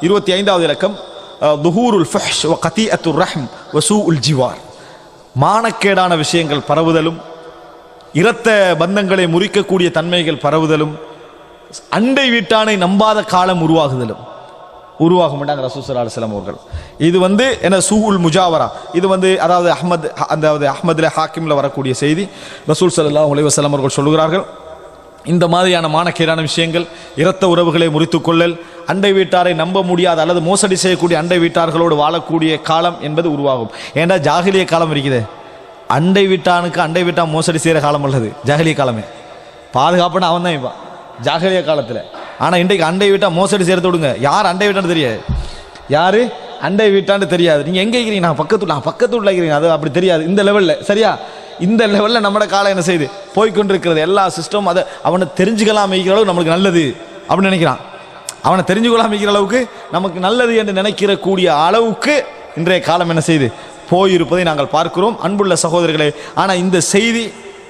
25வது இலக்கம் துஹூருல் ஃபஹ்ஷ் வ கதீஅத்துர் ரஹ்ம் வ சூஉல் ஜிவார். மானக்கேடான விஷயங்கள் பரவுதலும், இரத்த பந்தங்களை முறிக்கக்கூடிய தன்மைகள் பரவுதலும், அண்டை வீட்டானை நம்பாத காலம் உருவாகுதலும் உருவாகும் ரசூல் ஸல்லல்லாஹு அலைஹி வஸல்லம் அவர்கள். இது என்ன சூஉல் முஜாவரா, இது அதாவது அஹ்மதுல ஹாக்கிம்ல வரக்கூடிய செய்தி. ரசூல் ஸல்லல்லாஹு அலைஹி வஸல்லம் அவர்கள் சொல்கிறார்கள், இந்த மாதிரியான மானக்கேடான விஷயங்கள், இரத்த உறவுகளை முறித்து கொள்ளல், அண்டை வீட்டாரை நம்ப முடியாத அல்லது மோசடி செய்யக்கூடிய அண்டை வீட்டார்களோடு வாழக்கூடிய காலம் என்பது உருவாகும். ஏண்டா ஜாகிலிய காலம் இருக்குது, அண்டை வீட்டான் மோசடி செய்கிற காலம் அல்லது ஜாகிலிய காலமே. பாதுகாப்புன்னு அவன் தான் இப்போ ஜாகிலிய காலத்தில். ஆனால் இன்றைக்கு அண்டை வீட்டா மோசடி செய்கிறத விடுங்க, யார் அண்டை வீட்டான்னு தெரியாது, யார் அண்டை வீட்டான்னு தெரியாது. நீங்கள் எங்கே இருக்கிறீங்க, நான் பக்கத்து இருக்கிறீங்க, அது அப்படி தெரியாது. இந்த லெவலில் சரியா, இந்த லெவலில் நம்மளோட காலம் என்ன செய்யுது, போய்கொண்டிருக்கிறது. எல்லா சிஸ்டம் அதை அவனை தெரிஞ்சுக்கலாம் வைக்கிற அளவுக்கு நம்மளுக்கு நல்லது அப்படின்னு நினைக்கிறான். அவனை தெரிஞ்சுக்கலாம் வைக்கிற அளவுக்கு நமக்கு நல்லது என்று நினைக்கிற கூடிய அளவுக்கு இன்றைய காலம் என்ன செய்யுது, போயிருப்பதை நாங்கள் பார்க்கிறோம் அன்புள்ள சகோதரர்களே. ஆனால் இந்த செய்தி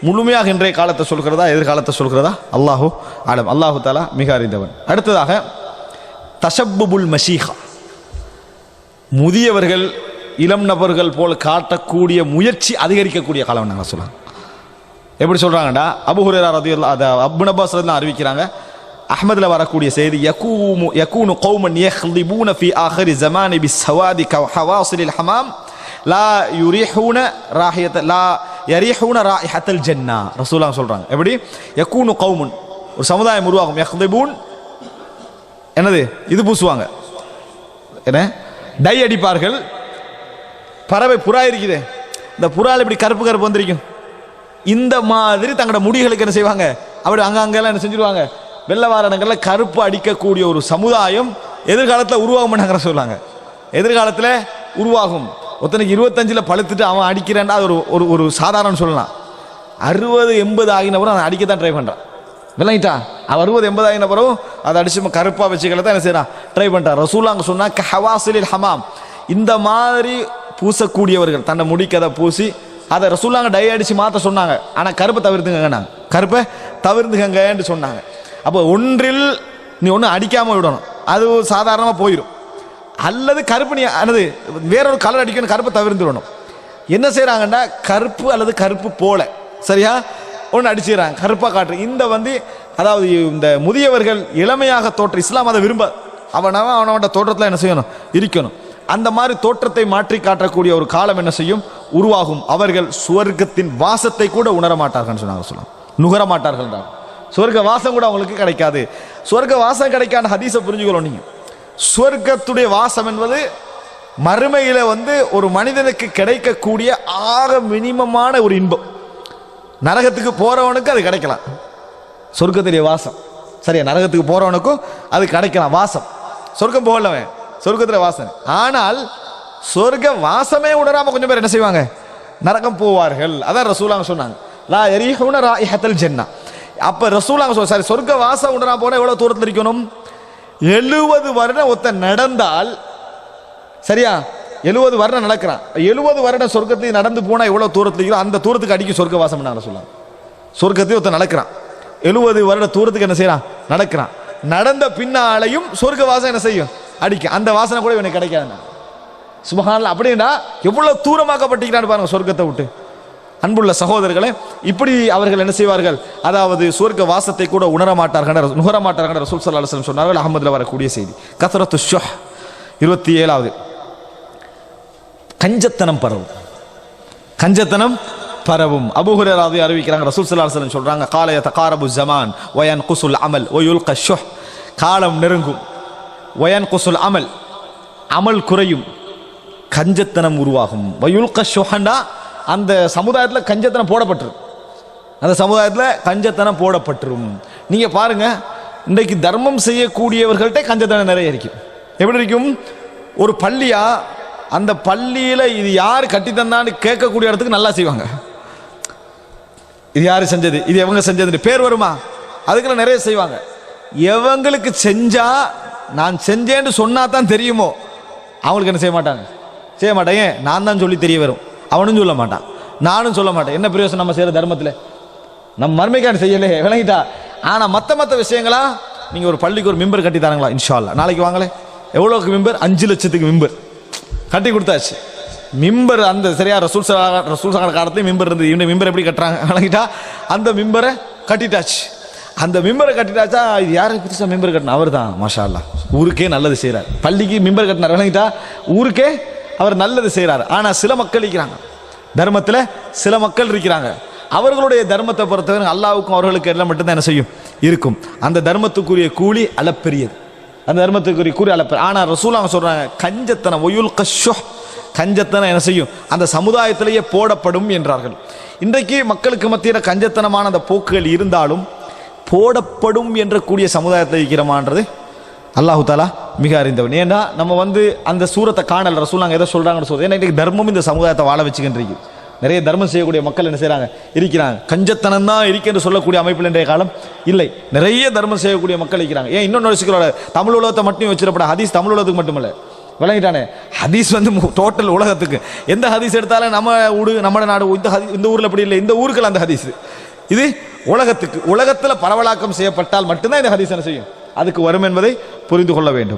முழுமையாக இன்றைய காலத்தை சொல்கிறதா எதிர்காலத்தை சொல்கிறதா அல்லாஹு ஆலம், அல்லாஹு தாலா மிக அறிந்தவன். அடுத்ததாக தஷப்புபுல் மஷீஹா, முதியவர்கள் இளம் நபர்கள் போல் காட்டக்கூடிய முயற்சி அதிகரிக்கக்கூடிய காலம் நாங்கள் சொல்லலாம். எப்படி சொல்றாங்கடா, அபூ ஹுரைரா ரலியல்லாஹு இப்னு அப்பாஸ் ரலியல்லாஹு அறிவிக்கிறாங்க, அஹ்மதுல வரக்கூடிய செய்தி, யகூனு கௌமன் யஹ்லிபூன ஃபீ ஆகிரி ஸமானி பிஸ்ஸவாதி கஹவாஸிலில் ஹமாம் லா யுரிஹூன ராயிஹத்தல் ஜன்னா. ரசூலுல்லாஹ் சொல்றாங்க, எப்படி யகூனு கௌமன், ஒரு சமுதாயம் உருவாகும், யஹ்லிபூன் என்னது இது பூசுவாங்க, என்ன டை அடிப்பார்கள். பறவை புறா இருக்குது, இந்த புறாவில் இப்படி கருப்பு வந்திருக்கும், இந்த மாதிரி தங்களோட முடிகளுக்கு என்ன செய்வாங்க, அப்படி அங்கெல்லாம் என்ன செஞ்சிருவாங்க, வெள்ளவாரணங்களில் கருப்பு அடிக்கக்கூடிய ஒரு சமுதாயம் எதிர்காலத்தில் உருவாகும் சொல்லுவாங்க. எதிர்காலத்தில் உருவாகும். ஒருத்தனுக்கு 25 பழுத்துட்டு அவன் அடிக்கிறான்டா, அது ஒரு ஒரு சாதாரண சொல்லலாம். 60-80 ஆகினவரும் அதை அடிக்கத்தான் ட்ரை பண்ணுறான், விளங்கிட்டா. அவன் 60-80 ஆகின பிறகு அதை அடிச்சு கருப்பாக வச்சுக்கல என்ன செய்யறான், ட்ரை பண்ணுறான். ரசூலுல்லாஹ் சொன்னா கஹவாஸிலில் ஹமாம், இந்த மாதிரி பூசக்கூடியவர்கள் தன்னை முடிக்கதை பூசி அதை ரசூலுல்லாஹ் டை அடிச்சு மாற்ற சொன்னாங்க. ஆனால் கருப்பை தவிர்த்துங்கன்னு சொன்னாங்க. அப்போ ஒன்றில் நீ ஒன்று அடிக்காமல் விடணும், அது சாதாரணமாக போயிடும். அல்லது கருப்பு நீ அல்லது வேறொரு கலர் அடிக்கணும், கருப்பை தவிர்த்துடணும். என்ன செய்கிறாங்கன்னா கருப்பு அல்லது கருப்பு போல சரியா ஒன்று அடிச்சுக்கிறாங்க, கருப்பாக காட்டுற. இந்த அதாவது இந்த முதியவர்கள் இளமையாக தோற்ற, இஸ்லாம் அதை விரும்ப, அவனோட தோற்றத்தில் என்ன செய்யணும், இருக்கணும். அந்த மாதிரி தோற்றத்தை மாற்றி காட்டக்கூடிய ஒரு காலம் என்ன செய்யும், உருவாகும். அவர்கள் சுவர்க்கத்தின் வாசத்தை கூட உணர மாட்டார்கள் சொன்னாங்க, நுகர மாட்டார்கள். சுவர்க்க வாசம் கூட அவங்களுக்கு கிடைக்காது. சுவர்க்க வாசம் கிடைக்காத ஹதீஸை புரிஞ்சுக்கணும் நீங்க. சுவர்க்கத்துடைய வாசம் என்பது மறுமையில ஒரு மனிதனுக்கு கிடைக்கக்கூடிய ஆக மினிமமான ஒரு இன்பம். நரகத்துக்கு போறவனுக்கு அது கிடைக்கலாம், சொர்க்கத்துடைய வாசம் சரியா. நரகத்துக்கு போறவனுக்கும் அது கிடைக்கலாம் வாசம், சொர்க்கம் போகலவன் சொர்க்கத்துல வாசனை. ஆனால் சொர்க்க வாசமே உணராம கொஞ்சம் பேர் என்ன செய்வாங்க, நரகம் போவார்கள். அதான் ரசூலுல்லாஹ் சொன்னாங்க, லா யரீஹூன ராயிஹத்தல் ஜன்னா. அப்ப ரசூலுல்லாஹ் சரி, சொர்க்க வாசம் உணராம போனா எவ்வளவு தூரத்தில் இருக்கணும், 70 வருடம் ஒருத்த நடந்தால் சரியா, 70 வருடம் நடக்கிறான், 70 வருடம் சொர்க்கத்தில் நடந்து போனா எவ்வளவு தூரத்தில் இருக்கிறோம் அந்த தூரத்துக்கு அடிக்கும் சொர்க்க வாசம். சொல்லுவாங்க, சொர்க்கத்தையும் ஒருத்த நடக்கிறான், 70 வருட தூரத்துக்கு என்ன செய்யறான், நடக்கிறான். நடந்த பின்னாலையும் சொர்க்க வாசம் என்ன செய்யும், அடிக்க. அந்த வாசனை கூட இவனுக்கு கிடைக்காது. சுபஹானல்லாஹ், அப்படின்னா எவ்வளவு தூரமாக்கப்பட்டிருக்கிறான்னு பாருங்க சொர்க்கத்தை விட்டு. அன்புள்ள சகோதரர்களே, இப்படி அவர்கள் என்ன செய்வார்கள், அதாவது சொர்க்க வாசத்தை கூட நுகர மாட்டார்கள் ரசூல் ஸல்லல்லாஹு அலைஹி வஸல்லம் சொன்னார்கள். அஹ்மதுல வரக்கூடிய செய்தி. கத்ரத்து ஷுஹ் 27வது, கஞ்சத்தனம் பரவும். அபூ ஹுரைரா அறிவிக்கிறாங்க, ரசூல் ஸல்லல்லாஹு அலைஹி வஸல்லம் சொல்றாங்க, கால யதகாரபு ஸமான் வ யன்குசுல் அமல் வ யுல்க ஷுஹ். காலம் நெருங்கும், வயன்குசுல் அமல் குறையும், கஞ்சத்தனம் உருவாகும். வயுல்க ஷுஹண்டா, அந்த சமுதாயத்தில் கஞ்சத்தனம் போடப்பட்டுரும். நீங்க பாருங்க, இன்றைக்கு தர்மம் செய்யக்கூடியவர்கள்ட்ட கஞ்சத்தனம் நிறைய இருக்கும். எப்படி இருக்கும், ஒரு பள்ளியா, அந்த பள்ளியில இது யாரு கட்டித்தந்தான்னு கேட்கக்கூடிய இடத்துக்கு நல்லா செய்வாங்க. இது யாரு செஞ்சது, இது எவங்க செஞ்சது பேர் வருமா, அதுக்கெல்லாம் நிறைய செய்வாங்க. எவங்களுக்கு செஞ்சா நான் செஞ்சேன்னு சொன்னா தான் தெரியுமோ, அவங்களுக்கு என்ன செய்ய மாட்டாங்க. நான் தான் சொல்லி தெரிய வரும், அவனும் சொல்ல மாட்டான், நானும் சொல்ல மாட்டேன். என்ன பிரயோசனம் நம்ம செய்யற தர்மத்தில், நம்ம மர்மைக்கான செய்யலே, விளங்கிட்டா. ஆனா மற்ற விஷயங்களா, நீங்க ஒரு பள்ளிக்கு ஒரு மெம்பர் கட்டி தராங்களா, இன்ஷா அல்லாஹ் நாளைக்கு வாங்களே, எவ்வளோக்கு மிம்பர்? 5 லட்சத்துக்கு மிம்பர் கட்டி கொடுத்தாச்சு. மிம்பர் அந்த சரியா ரசூல் சங்க காலத்துலேயும் மிம்பர் இருந்தது. இவங்க மிம்பர் எப்படி கட்டுறாங்க வழங்கிட்டா, அந்த மிம்பரை கட்டிட்டாச்சு. அந்த மிம்பரை கட்டிட்டாச்சா, இது யாருக்கு புதுசாக மிம்பர் கட்டினா? அவர் தான் மாஷா அல்லா, ஊருக்கே நல்லது செய்கிறார். பள்ளிக்கு மிம்பர் கட்டினார் வழங்கிட்டா, ஊருக்கே அவர் நல்லது செய்கிறார். ஆனால் சில மக்கள் இருக்கிறாங்க தர்மத்தில், சில மக்கள் இருக்கிறாங்க, அவர்களுடைய தர்மத்தை பொறுத்தவரை அல்லாவுக்கும் அவர்களுக்கு எல்லாம் மட்டும்தான் என்ன செய்யும் இருக்கும். அந்த தர்மத்துக்குரிய கூலி அளப்பெரியது, அந்த தர்மத்துக்குரிய கூலி அளப்பெரிய. ஆனால் ரசூலாங்க சொல்றாங்க, கஞ்சத்தனம் ஒயுல் கஷோ, கஞ்சத்தனம் என்ன செய்யும் அந்த சமுதாயத்திலேயே போடப்படும் என்றார்கள். இன்றைக்கு மக்களுக்கு மத்தியில் கஞ்சத்தனமான அந்த போக்குகள் இருந்தாலும் போடப்படும் என்ற கூடிய சமுதாயத்தில் இருக்கிறமான்றது அல்லாஹு தாலா மிக அறிந்தவன். ஏன்னா நம்ம அந்த சூரத்தை காணல் ரசூலாங்க எதை சொல்றாங்கன்னு சொல்றது. ஏன்னா இன்றைக்கு தர்மம் இந்த சமுதாயத்தை வாழ வச்சுக்கிட்டு நிறைய தர்மம் செய்யக்கூடிய மக்கள் என்ன செய்யறாங்க இருக்கிறாங்க. கஞ்சத்தனம் தான் இருக்கு சொல்லக்கூடிய அமைப்பில் இன்றைய காலம் இல்லை. நிறைய தர்மம் செய்யக்கூடிய மக்கள் இருக்கிறாங்க. ஏன் இன்னொன்று வச்சுக்கிறோட தமிழ் உலகத்தை மட்டும் வச்சிடப்பட ஹதீஸ் தமிழ் உலகத்துக்கு மட்டுமில்லை விளங்கிட்டானே. ஹதீஸ் டோட்டல் உலகத்துக்கு. எந்த ஹதீஸ் எடுத்தாலும் நம்ம ஊடு நம்ம நாடு இந்த ஊரில் அப்படி இல்லை, இந்த ஊருக்குள்ள அந்த ஹதீஸ் இது உலகத்துக்கு. உலகத்தில் பரவலாக்கம் செய்யப்பட்டால் மட்டும்தான் இந்த ஹதீஸ் என்ன செய்யும் அதுக்கு வரும் என்பதை புரிந்து கொள்ள வேண்டும்.